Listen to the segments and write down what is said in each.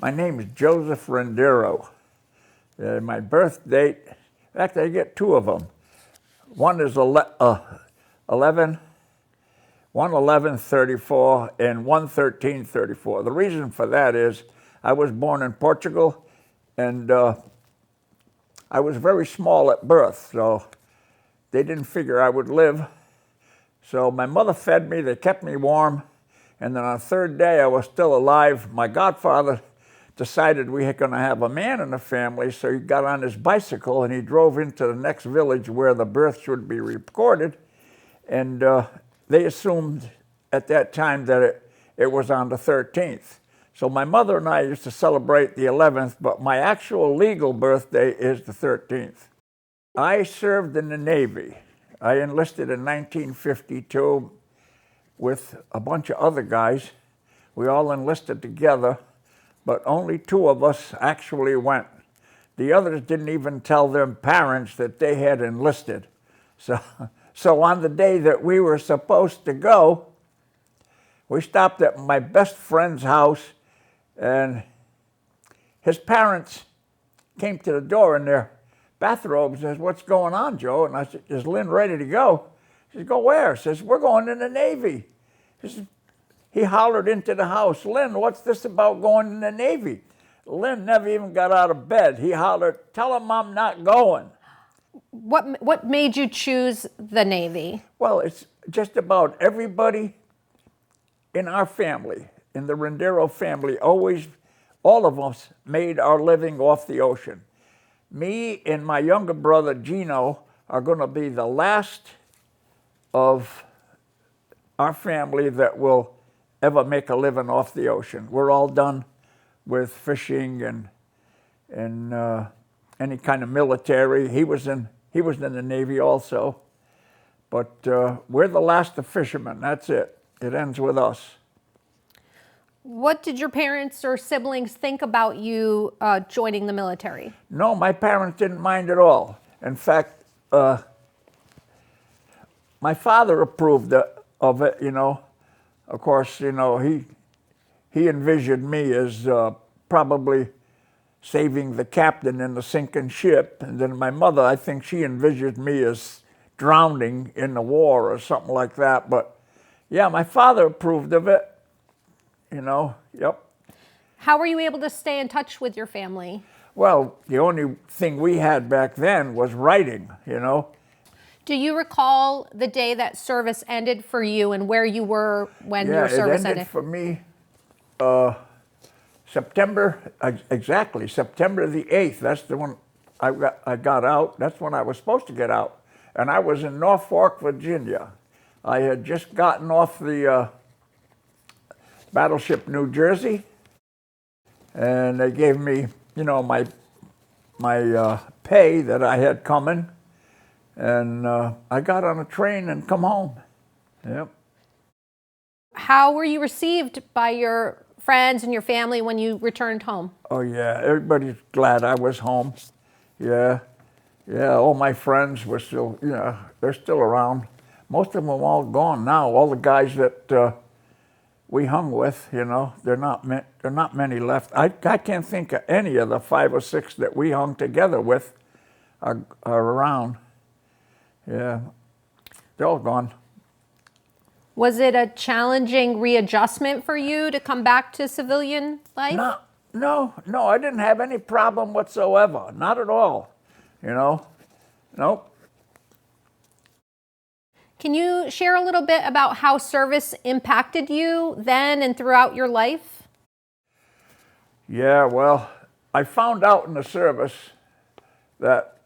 My name is Joseph Rendeiro. My birth date, in fact, I get two of them. One is 1/11/34 and 1/13/34. The reason for that is I was born in Portugal, and I was very small at birth, so they didn't figure I would live. So my mother fed me, they kept me warm, and then on the third day I was still alive. My godfather decided we were going to have a man in the family, so he got on his bicycle and he drove into the next village where the birth should be recorded, and they assumed at that time that it was on the 13th. So my mother and I used to celebrate the 11th, but my actual legal birthday is the 13th. I served in the Navy. I enlisted in 1952 with a bunch of other guys. We all enlisted together, but only two of us actually went. The others didn't even tell their parents that they had enlisted. So on the day that we were supposed to go, we stopped at my best friend's house, and his parents came to the door in their bathrobes and says, "What's going on, Joe?" And I said, "Is Lynn ready to go?" She says, "Go where?" Says, "We're going in the Navy." He hollered into the house, "Lynn, what's this about going in the Navy?" Lynn never even got out of bed. He hollered, "Tell him I'm not going." What made you choose the Navy? Well, it's just about everybody in our family, in the Rendeiro family, all of us made our living off the ocean. Me and my younger brother, Gino, are going to be the last of our family that will ever make a living off the ocean. We're all done with fishing and any kind of military. He was in the Navy also, but we're the last of fishermen. That's it. It ends with us. What did your parents or siblings think about you joining the military? No, my parents didn't mind at all. In fact, my father approved of it, you know. Of course, you know, he envisioned me as probably saving the captain in the sinking ship. And then my mother, I think she envisioned me as drowning in the war or something like that. But yeah, my father approved of it, you know, yep. How were you able to stay in touch with your family? Well, the only thing we had back then was writing, you know. Do you recall the day that service ended for you and where you were when your service ended? For me, September the 8th. That's the one I got out. That's when I was supposed to get out. And I was in Norfolk, Virginia. I had just gotten off the battleship New Jersey, and they gave me, you know, my pay that I had coming, and I got on a train and come home. Yep. How were you received by your friends and your family when you returned home? Oh yeah, everybody's glad I was home. Yeah, all my friends were still, you know, they're still around. Most of them are all gone now. All the guys that we hung with, you know, there are not many left. I can't think of any of the 5 or 6 that we hung together with are around. Yeah, they're all gone. Was it a challenging readjustment for you to come back to civilian life? No, I didn't have any problem whatsoever. Not at all, you know. Nope. Can you share a little bit about how service impacted you then and throughout your life? Yeah, well, I found out in the service that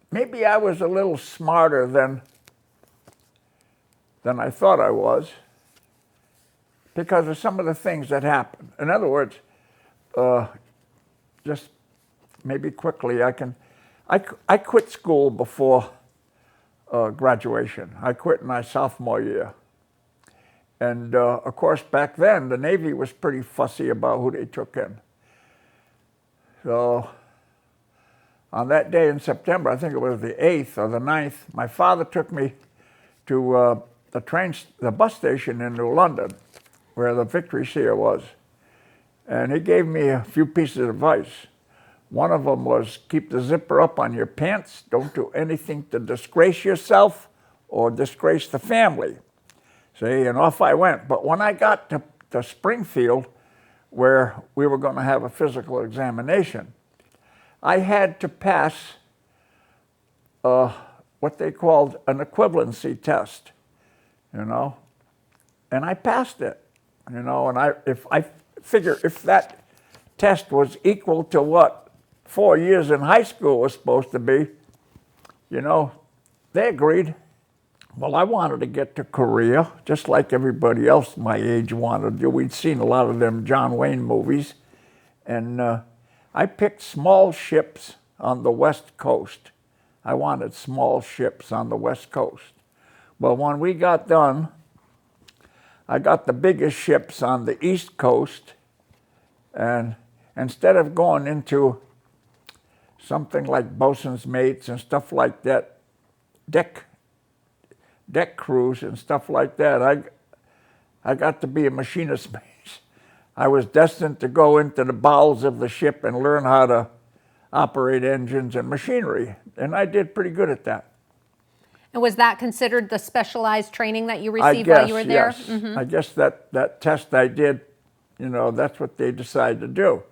maybe I was a little smarter than I thought I was because of some of the things that happened. In other words, just maybe quickly, I quit school before graduation. I quit in my sophomore year. And of course, back then, the Navy was pretty fussy about who they took in. So on that day in September, I think it was the 8th or the 9th, my father took me to the bus station in New London, where the Victory Seer was. And he gave me a few pieces of advice. One of them was keep the zipper up on your pants. Don't do anything to disgrace yourself or disgrace the family. See, and off I went. But when I got to Springfield, where we were going to have a physical examination, I had to pass what they called an equivalency test, you know, and I passed it, you know, and I figure if that test was equal to what 4 years in high school was supposed to be, you know, they agreed. Well, I wanted to get to Korea, just like everybody else my age wanted to. We'd seen a lot of them John Wayne movies, and I picked small ships on the West Coast. I wanted small ships on the West Coast. But when we got done, I got the biggest ships on the East Coast, and instead of going into something like bosun's mates and stuff like that, deck crews and stuff like that, I got to be a machinist mate. I was destined to go into the bowels of the ship and learn how to operate engines and machinery, and I did pretty good at that. And was that considered the specialized training that you received while you were there? Yes. I guess that test I did, you know, that's what they decided to do.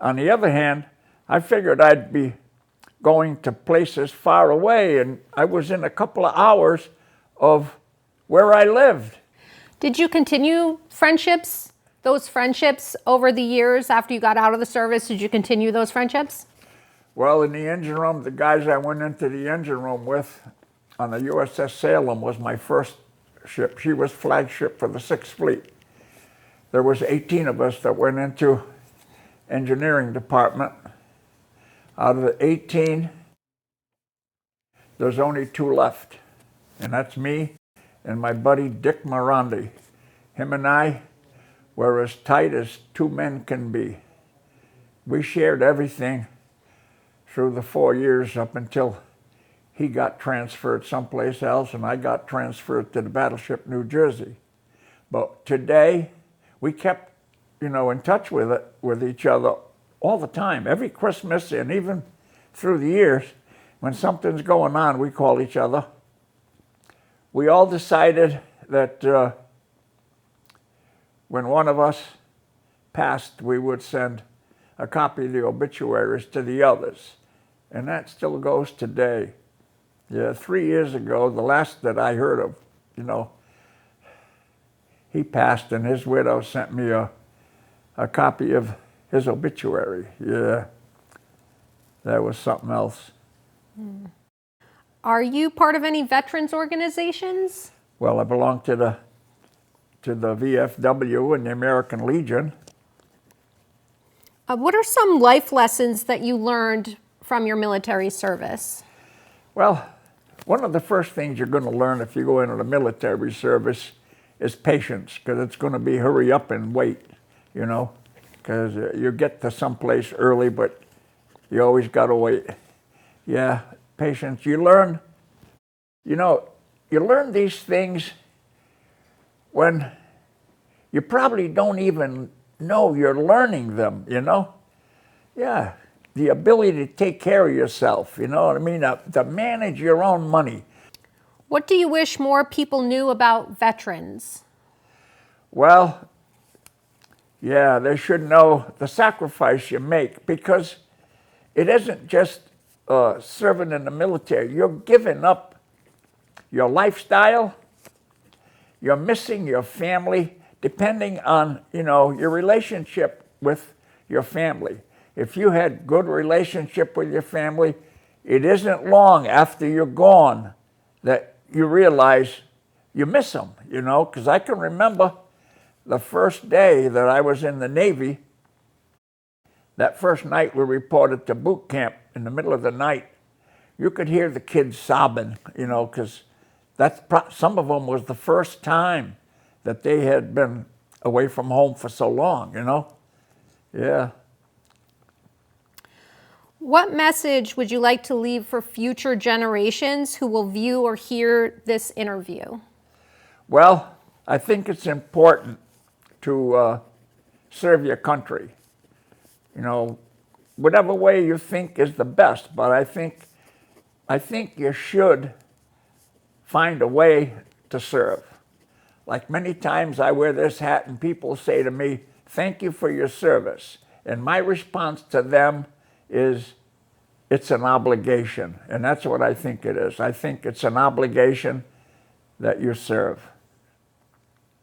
On the other hand, I figured I'd be going to places far away, and I was in a couple of hours of where I lived. Did you continue friendships, those friendships over the years after you got out of the service? Did you continue those friendships? Well, in the engine room, the guys I went into the engine room with on the USS Salem was my first ship. She was flagship for the 6th Fleet. There was 18 of us that went into engineering department. Out of the 18, there's only 2 left, and that's me and my buddy Dick Morandi. Him and I were as tight as 2 men can be. We shared everything through the 4 years up until he got transferred someplace else and I got transferred to the battleship New Jersey. But today, we kept, you know, in touch with each other all the time. Every Christmas and even through the years, when something's going on, we call each other. We all decided that when one of us passed, we would send a copy of the obituaries to the others. And that still goes today. Yeah, 3 years ago, the last that I heard of, you know, he passed and his widow sent me a copy of his obituary. Yeah, that was something else. Are you part of any veterans organizations? Well, I belong to the VFW and the American Legion. What are some life lessons that you learned from your military service? Well, one of the first things you're going to learn if you go into the military service is patience, because it's going to be hurry up and wait, you know, because you get to someplace early, but you always got to wait. Yeah, patience. You learn, you know, you learn these things when you probably don't even know you're learning them, you know? Yeah, the ability to take care of yourself, you know what I mean? To manage your own money. What do you wish more people knew about veterans? Well, yeah, they should know the sacrifice you make, because it isn't just serving in the military. You're giving up your lifestyle. You're missing your family, depending on, you know, your relationship with your family. If you had good relationship with your family, it isn't long after you're gone that you realize you miss them, you know, because I can remember the first day that I was in the Navy, that first night we reported to boot camp in the middle of the night, you could hear the kids sobbing, you know, because some of them was the first time that they had been away from home for so long, you know? Yeah. What message would you like to leave for future generations who will view or hear this interview? Well, I think it's important to serve your country. you know, whatever way you think is the best. But I think you should find a way to serve. Like many times I wear this hat and people say to me, "Thank you for your service." And my response to them is, it's an obligation. And that's what I think it is. I think it's an obligation that you serve.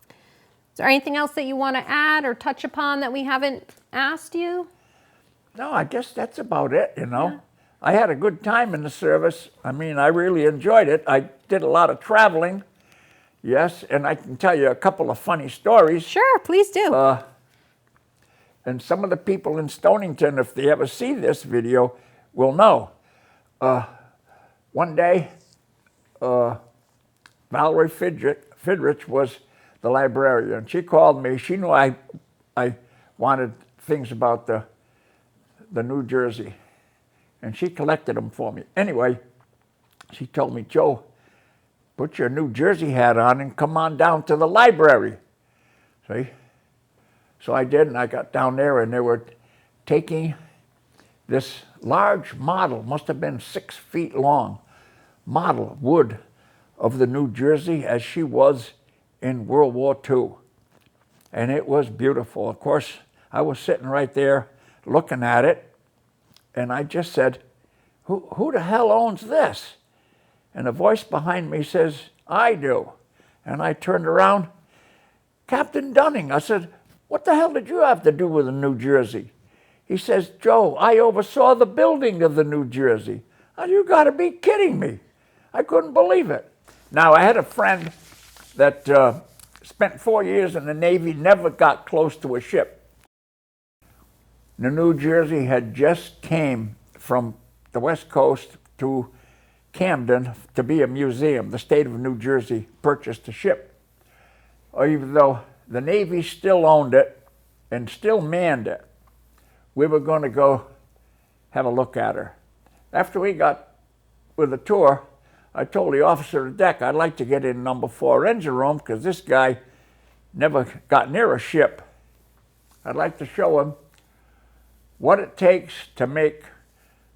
Is there anything else that you want to add or touch upon that we haven't asked you? No, I guess that's about it, you know. Yeah. I had a good time in the service. I mean, I really enjoyed it. I did a lot of traveling, yes, and I can tell you a couple of funny stories. Sure, please do. And some of the people in Stonington, if they ever see this video, will know. One day, Valerie Fidrich was the librarian. She called me. She knew I wanted things about the New Jersey, and she collected them for me. Anyway, she told me, "Joe, put your New Jersey hat on and come on down to the library." See? So I did, and I got down there, and they were taking this large model, must have been 6 feet long, model wood of the New Jersey as she was in World War II. And it was beautiful. Of course, I was sitting right there looking at it, and I just said, who the hell owns this? And a voice behind me says, "I do." And I turned around, "Captain Dunning." I said, "What the hell did you have to do with the New Jersey?" He says, "Joe, I oversaw the building of the New Jersey." I said, "You got to be kidding me." I couldn't believe it. Now, I had a friend that spent 4 years in the Navy, never got close to a ship. The New Jersey had just came from the West Coast to Camden to be a museum. The state of New Jersey purchased the ship, even though the Navy still owned it and still manned it. We were going to go have a look at her. After we got with the tour, I told the officer of the deck, "I'd like to get in number 4 engine room because this guy never got near a ship. I'd like to show him what it takes to make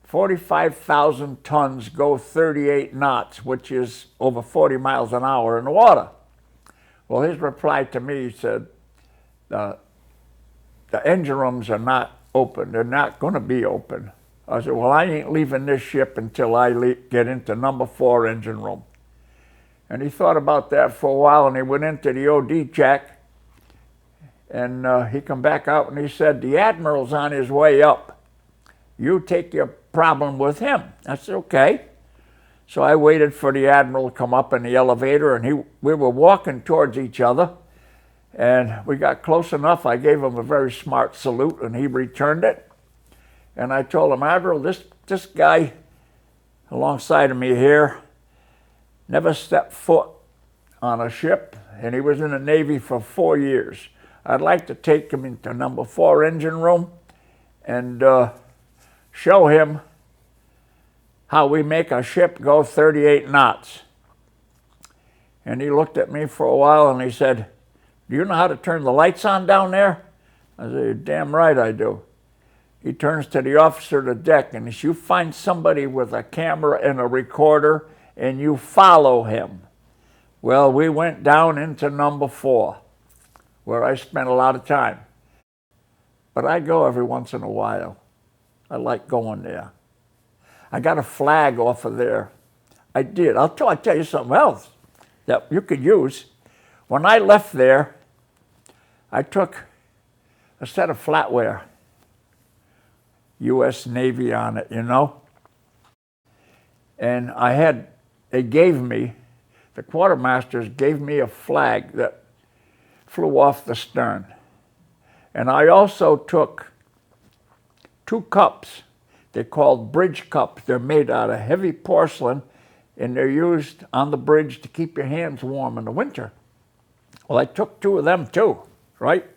45,000 tons go 38 knots, which is over 40 miles an hour in the water." Well, his reply to me said, the engine rooms are not open. They're not going to be open. I said, "Well, I ain't leaving this ship until I get into number 4 engine room." And he thought about that for a while, and he went into the OD check, and he come back out and he said, "The Admiral's on his way up. You take your problem with him." I said, "Okay." So I waited for the Admiral to come up in the elevator, and we were walking towards each other, and we got close enough. I gave him a very smart salute, and he returned it. And I told him, "Admiral, this guy alongside of me here never stepped foot on a ship, and he was in the Navy for 4 years. I'd like to take him into number 4 engine room and show him how we make a ship go 38 knots. And he looked at me for a while and he said, "Do you know how to turn the lights on down there?" I said, "You're damn right I do." He turns to the officer of the deck and he says, "You find somebody with a camera and a recorder and you follow him." Well, we went down into number 4, where I spent a lot of time. But I go every once in a while. I like going there. I got a flag off of there. I did. I'll tell you something else that you could use. When I left there, I took a set of flatware, U.S. Navy on it, you know. And they gave me, the quartermasters gave me a flag that flew off the stern. And I also took 2 cups. They're called bridge cups. They're made out of heavy porcelain, and they're used on the bridge to keep your hands warm in the winter. Well, I took 2 of them too, right?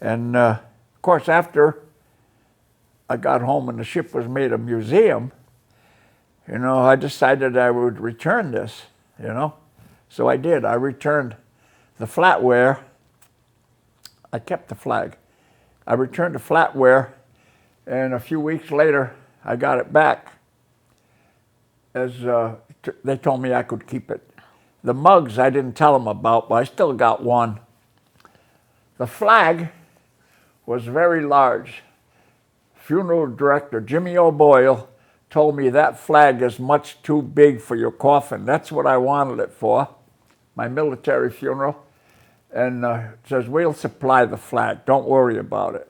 And of course, after I got home and the ship was made a museum, you know, I decided I would return this, you know. So I did. I returned the flatware. I kept the flag. I returned to flatware, and a few weeks later, I got it back. They told me I could keep it. The mugs I didn't tell them about, but I still got one. The flag was very large. Funeral director Jimmy O'Boyle told me that flag is much too big for your coffin. That's what I wanted it for, my military funeral. And says, we'll supply the flag. Don't worry about it.